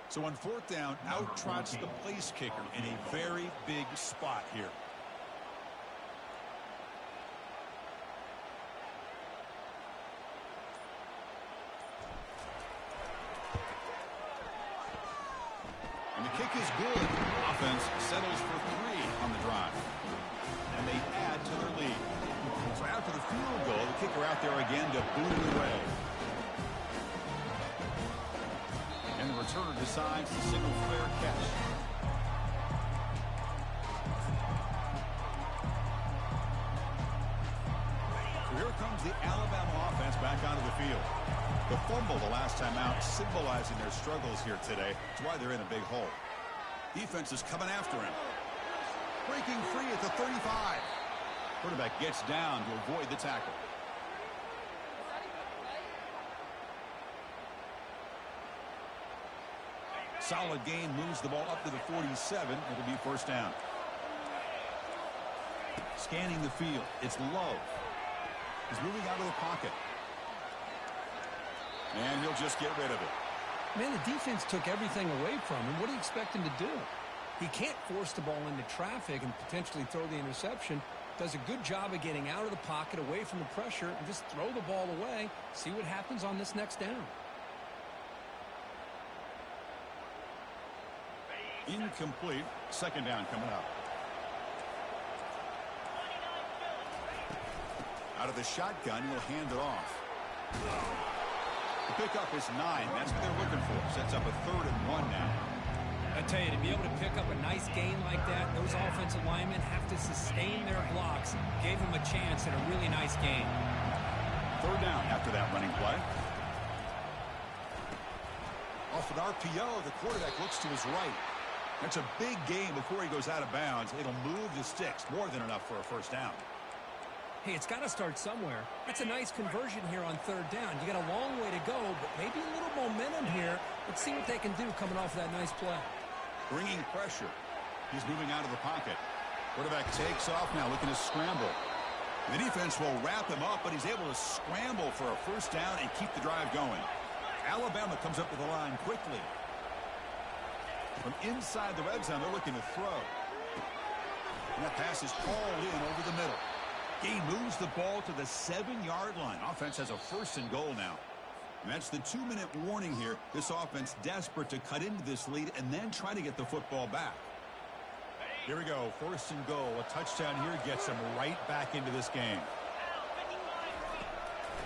So on 4th down, out trots the place kicker in a very big spot here. And the kick is good. Offense settles for 3 on the drive. And they add to their lead. So after the field goal, the kicker out there again to boot it away. And the returner decides to single flare catch. So here comes the Alabama offense back onto the field. The fumble the last time out, symbolizing their struggles here today. That's why they're in a big hole. Defense is coming after him. Breaking free at the 35. Quarterback gets down to avoid the tackle. Solid gain, moves the ball up to the 47. It'll be first down. Scanning the field. It's Love. He's moving out of the pocket. And he'll just get rid of it. Man, the defense took everything away from him. What do you expect him to do? He can't force the ball into traffic and potentially throw the interception. Does a good job of getting out of the pocket, away from the pressure, and just throw the ball away. See what happens on this next down. Incomplete. Second down coming up. Out of the shotgun, he'll hand it off. The pickup is 9. That's what they're looking for. Sets up a 3rd and 1 now. I tell you, to be able to pick up a nice gain like that, those offensive linemen have to sustain their blocks. Gave them a chance at a really nice gain. 3rd down after that running play. Off an RPO, the quarterback looks to his right. That's a big gain before he goes out of bounds. It'll move the sticks, more than enough for a first down. Hey, it's got to start somewhere. That's a nice conversion here on 3rd down. You got a long way to go, but maybe a little momentum here. Let's see what they can do coming off of that nice play. Bringing pressure. He's moving out of the pocket. Quarterback takes off now, looking to scramble. The defense will wrap him up, but he's able to scramble for a first down and keep the drive going. Alabama comes up with the line quickly. From inside the red zone, they're looking to throw. And that pass is called in over the middle. Gain moves the ball to the 7-yard line. Offense has a 1st and goal now. And that's the 2-minute warning here. This offense desperate to cut into this lead and then try to get the football back. Here we go. 1st and goal. A touchdown here gets them right back into this game.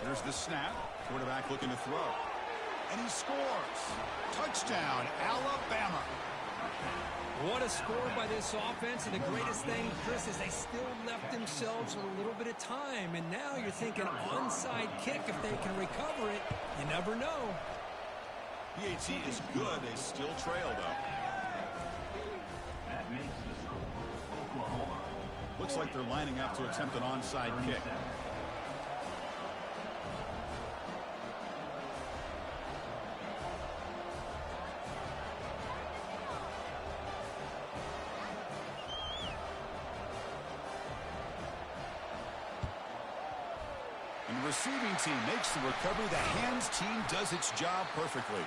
Here's the snap. Quarterback looking to throw. And he scores. Touchdown, Alabama. What a score by this offense. And the greatest thing, Chris, is they still left themselves with a little bit of time. And now you're thinking onside kick if they can recover it. You never know. PAT is good. They still trail, though. That makes the score Oklahoma. Looks like they're lining up to attempt an onside kick. And the receiving team makes the recovery. The hands team does its job perfectly.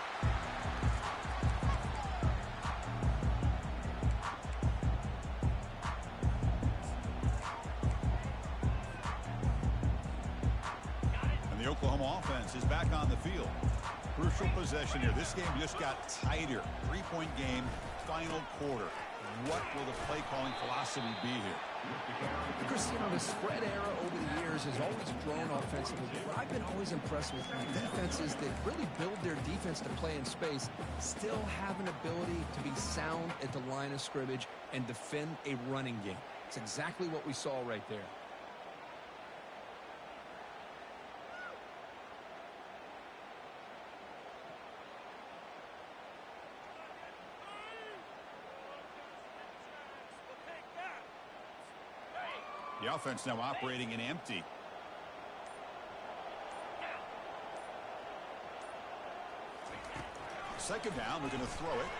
And the Oklahoma offense is back on the field. Crucial possession here. This game just got tighter. 3-point game, final quarter. What will the play calling philosophy be here? Chris, you know, the spread era over the years has always grown offensively. But I've been always impressed with defenses that really build their defense to play in space, still have an ability to be sound at the line of scrimmage and defend a running game. It's exactly what we saw right there. The offense now operating in empty. Second down, they're going to throw it.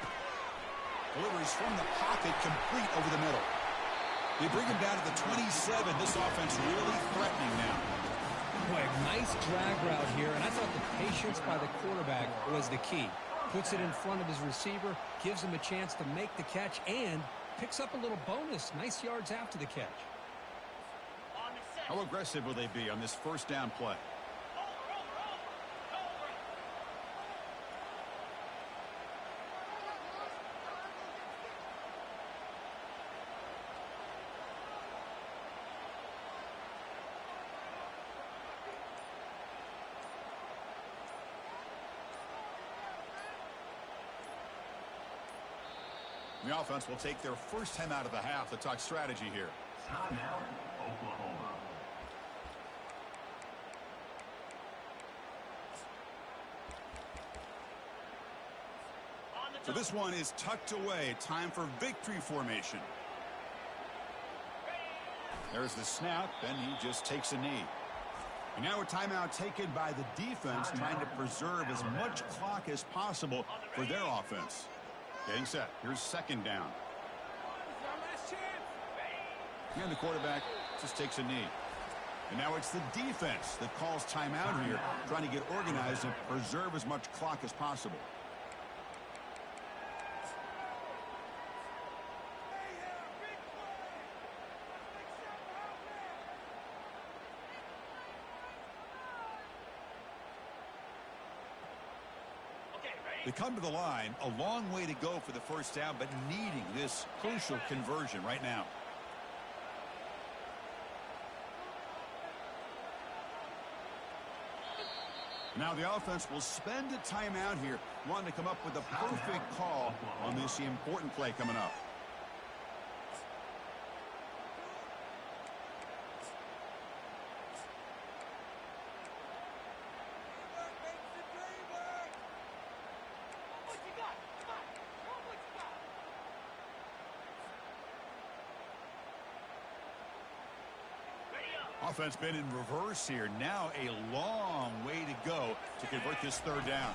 Deliveries from the pocket, complete over the middle. They bring him down to the 27. This offense really threatening now. Boy, nice drag route here, and I thought the patience by the quarterback was the key. Puts it in front of his receiver, gives him a chance to make the catch, and picks up a little bonus. Nice yards after the catch. How aggressive will they be on this 1st down play? The offense will take their 1st time out of the half to talk strategy here. Timeout, Oklahoma. So this one is tucked away. Time for victory formation. There's the snap, and he just takes a knee. And now a timeout taken by the defense, trying to preserve as much clock as possible for their offense. Getting set. Here's 2nd down. And the quarterback just takes a knee. And now it's the defense that calls timeout here, trying to get organized and preserve as much clock as possible. They come to the line, a long way to go for the 1st down, but needing this crucial conversion right now. Now the offense will spend a timeout here, wanting to come up with a perfect call on this important play coming up. Offense been in reverse here. Now a long way to go to convert this 3rd down.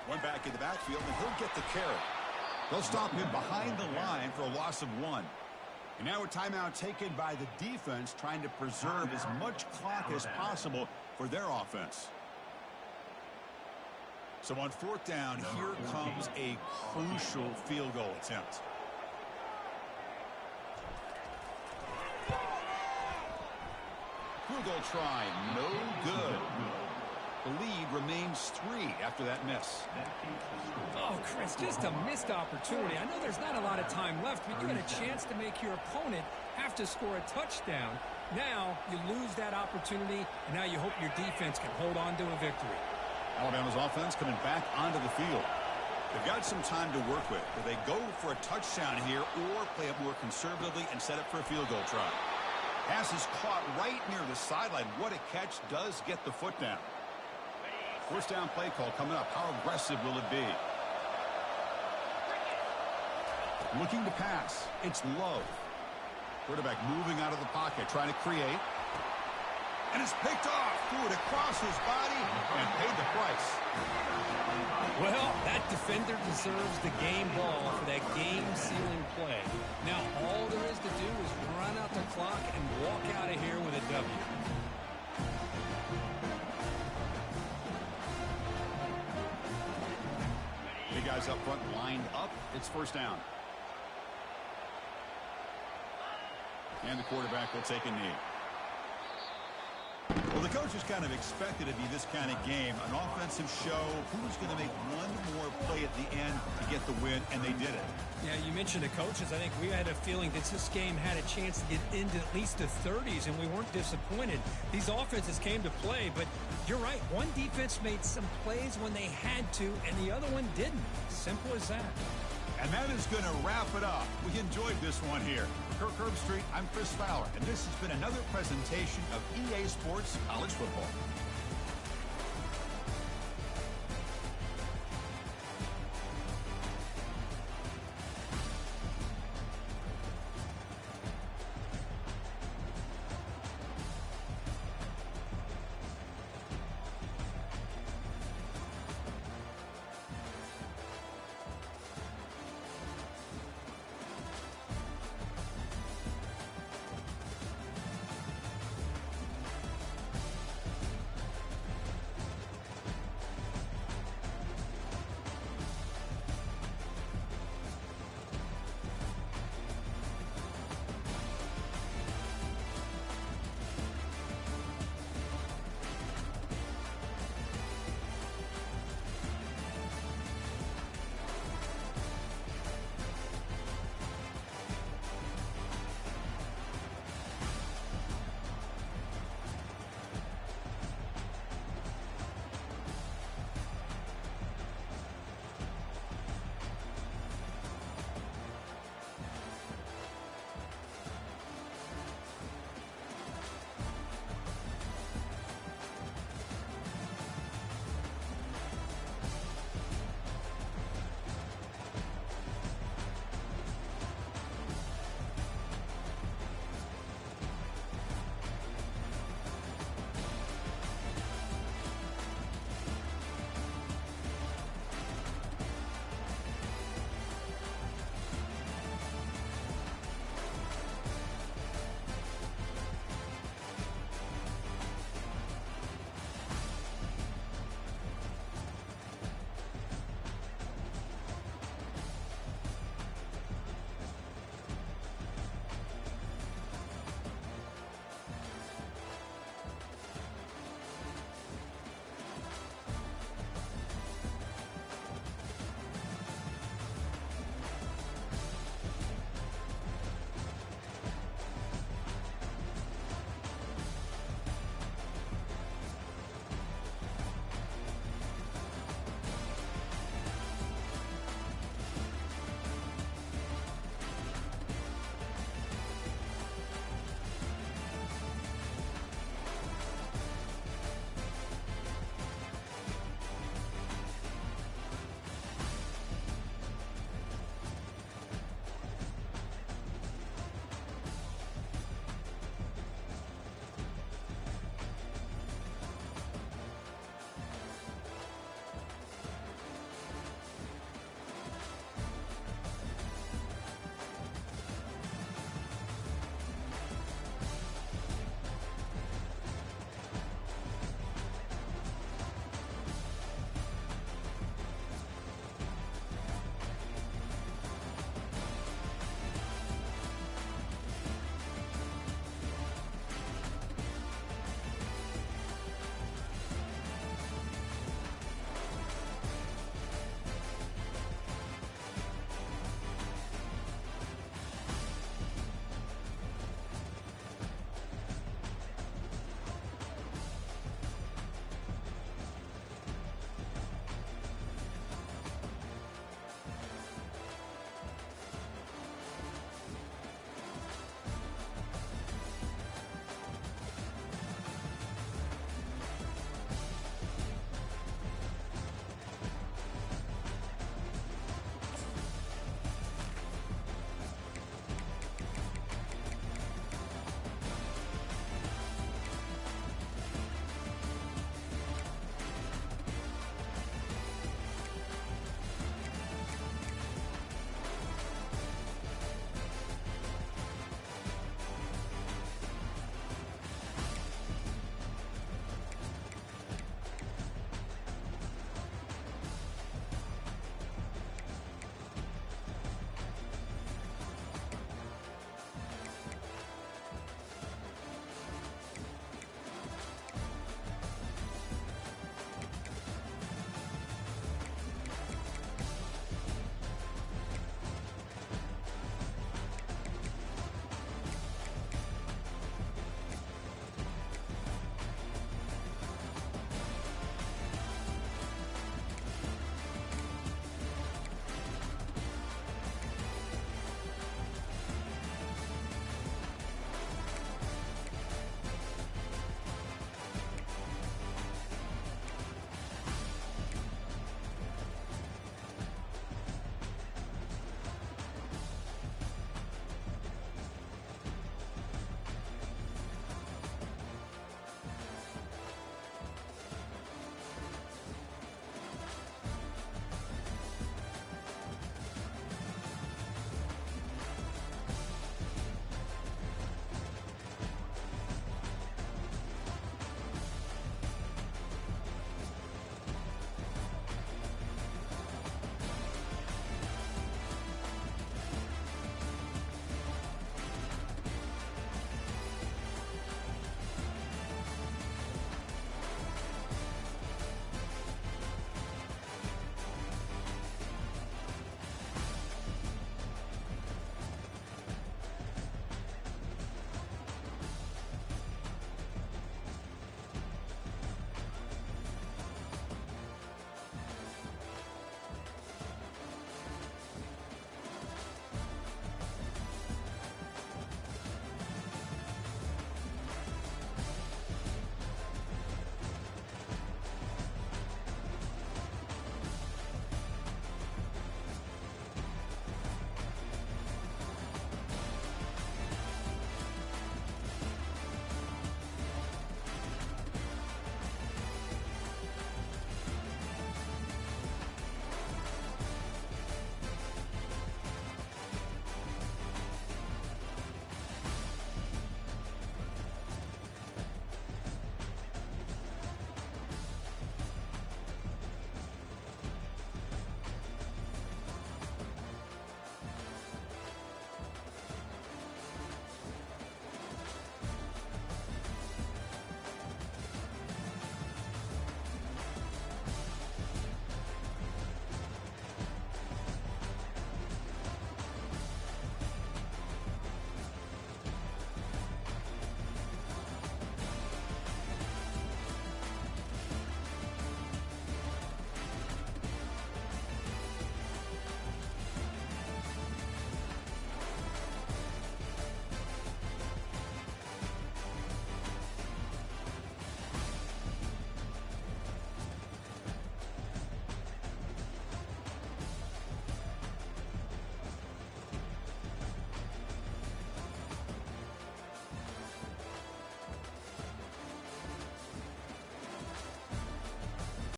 One back in the backfield, and he'll get the carry. They'll stop him behind the line for a loss of 1. And now a timeout taken by the defense, trying to preserve as much clock as possible for their offense. So on fourth down, here comes a crucial field goal attempt. Field goal try, no good. The lead remains 3 after that miss. Oh, Chris, just a missed opportunity. I know there's not a lot of time left, but you had a chance to make your opponent have to score a touchdown. Now you lose that opportunity, and now you hope your defense can hold on to a victory. Alabama's offense coming back onto the field. They've got some time to work with. Do they go for a touchdown here or play it more conservatively and set up for a field goal try? Pass is caught right near the sideline. What a catch. Does get the foot down. First down play call coming up. How aggressive will it be? Looking to pass. It's low. Quarterback moving out of the pocket, trying to create. And it's picked off. Threw it across his body and paid the price. Well, that defender deserves the game ball for that game-sealing play. Now, all there is to do is run out the clock and walk out of here with a W. Big guys up front lined up. It's first down. And the quarterback will take a knee. Well, the coaches kind of expected it to be this kind of game, an offensive show. Who's going to make one more play at the end to get the win, and they did it. Yeah, you mentioned the coaches. I think we had a feeling that this game had a chance to get into at least the 30s, and we weren't disappointed. These offenses came to play, but you're right. One defense made some plays when they had to, and the other one didn't. Simple as that. And that is going to wrap it up. We enjoyed this one here. For Kirk Herbstreit, I'm Chris Fowler, and this has been another presentation of EA Sports College Football.